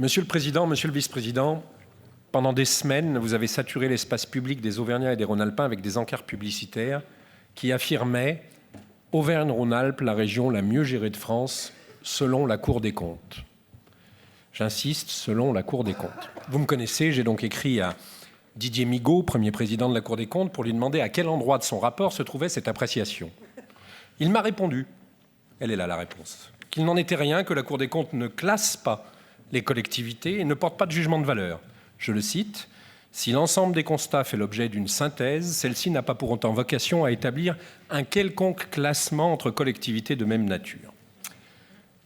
Monsieur le Président, Monsieur le Vice-président, pendant des semaines, vous avez saturé l'espace public des Auvergnats et des Rhône-Alpins avec des encarts publicitaires qui affirmaient « Auvergne-Rhône-Alpes, la région la mieux gérée de France, selon la Cour des comptes ». J'insiste, selon la Cour des comptes. Vous me connaissez, j'ai donc écrit à Didier Migaud, premier président de la Cour des comptes, pour lui demander à quel endroit de son rapport se trouvait cette appréciation. Il m'a répondu, elle est là la réponse, qu'il n'en était rien, que la Cour des comptes ne classe pas les collectivités et ne porte pas de jugement de valeur. Je le cite, « Si l'ensemble des constats fait l'objet d'une synthèse, celle-ci n'a pas pour autant vocation à établir un quelconque classement entre collectivités de même nature. »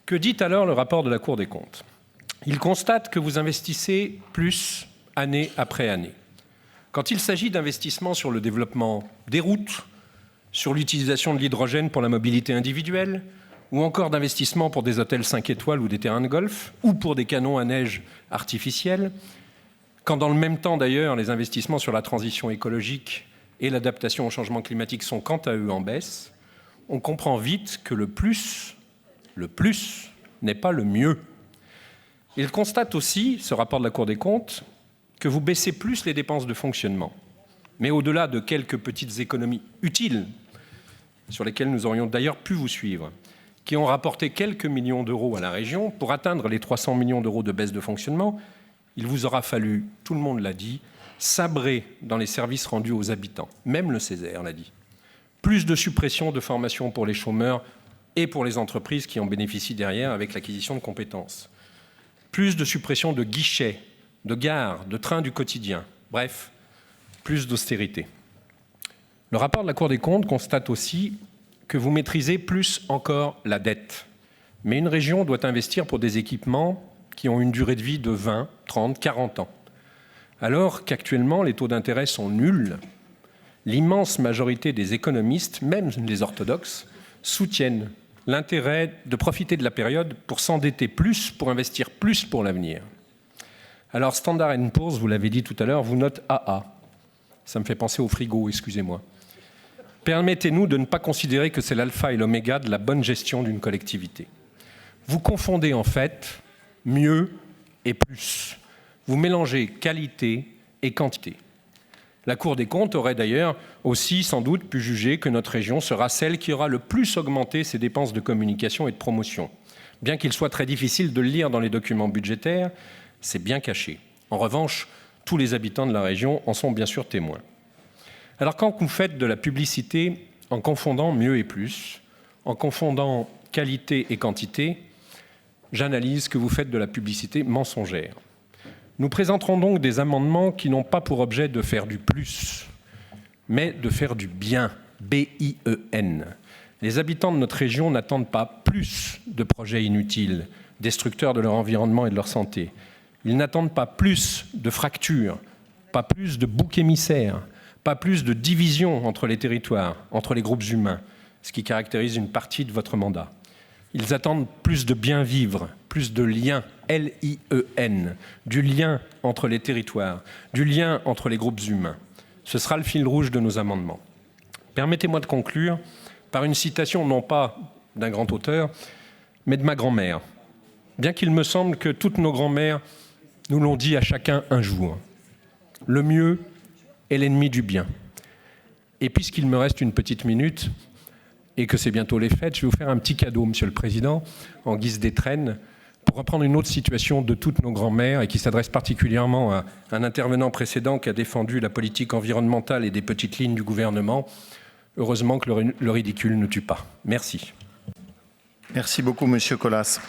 Que dit alors le rapport de la Cour des comptes ? Il constate que vous investissez plus année après année. Quand il s'agit d'investissements sur le développement des routes, sur l'utilisation de l'hydrogène pour la mobilité individuelle, ou encore d'investissements pour des hôtels 5 étoiles ou des terrains de golf, ou pour des canons à neige artificiels, quand dans le même temps d'ailleurs les investissements sur la transition écologique et l'adaptation au changement climatique sont quant à eux en baisse, on comprend vite que le plus n'est pas le mieux. Il constate aussi, ce rapport de la Cour des comptes, que vous baissez plus les dépenses de fonctionnement. Mais au-delà de quelques petites économies utiles, sur lesquelles nous aurions d'ailleurs pu vous suivre, qui ont rapporté quelques millions d'euros à la région, pour atteindre les 300 millions d'euros de baisse de fonctionnement, il vous aura fallu, tout le monde l'a dit, sabrer dans les services rendus aux habitants. Même le Césaire l'a dit. Plus de suppression de formation pour les chômeurs et pour les entreprises qui en bénéficient derrière avec l'acquisition de compétences. Plus de suppression de guichets, de gares, de trains du quotidien. Bref, plus d'austérité. Le rapport de la Cour des comptes constate aussi que vous maîtrisez plus encore la dette. Mais une région doit investir pour des équipements qui ont une durée de vie de 20, 30, 40 ans. Alors qu'actuellement, les taux d'intérêt sont nuls, l'immense majorité des économistes, même les orthodoxes, soutiennent l'intérêt de profiter de la période pour s'endetter plus, pour investir plus pour l'avenir. Alors Standard & Poor's, vous l'avez dit tout à l'heure, vous note AA. Ça me fait penser au frigo, excusez-moi. Permettez-nous de ne pas considérer que c'est l'alpha et l'oméga de la bonne gestion d'une collectivité. Vous confondez en fait mieux et plus. Vous mélangez qualité et quantité. La Cour des comptes aurait d'ailleurs aussi sans doute pu juger que notre région sera celle qui aura le plus augmenté ses dépenses de communication et de promotion. Bien qu'il soit très difficile de le lire dans les documents budgétaires, c'est bien caché. En revanche, tous les habitants de la région en sont bien sûr témoins. Alors quand vous faites de la publicité en confondant mieux et plus, en confondant qualité et quantité, j'analyse que vous faites de la publicité mensongère. Nous présenterons donc des amendements qui n'ont pas pour objet de faire du plus, mais de faire du bien, B-I-E-N. Les habitants de notre région n'attendent pas plus de projets inutiles, destructeurs de leur environnement et de leur santé. Ils n'attendent pas plus de fractures, pas plus de boucs émissaires, pas plus de division entre les territoires, entre les groupes humains, ce qui caractérise une partie de votre mandat. Ils attendent plus de bien vivre, plus de liens, L-I-E-N, du lien entre les territoires, du lien entre les groupes humains. Ce sera le fil rouge de nos amendements. Permettez-moi de conclure par une citation non pas d'un grand auteur, mais de ma grand-mère. Bien qu'il me semble que toutes nos grand-mères nous l'ont dit à chacun un jour. Le mieux est l'ennemi du bien. Et puisqu'il me reste une petite minute, et que c'est bientôt les fêtes, je vais vous faire un petit cadeau, Monsieur le Président, en guise d'étrenne, pour reprendre une autre situation de toutes nos grand-mères et qui s'adresse particulièrement à un intervenant précédent qui a défendu la politique environnementale et des petites lignes du gouvernement. Heureusement que le ridicule ne tue pas. Merci. Merci beaucoup, Monsieur Colas.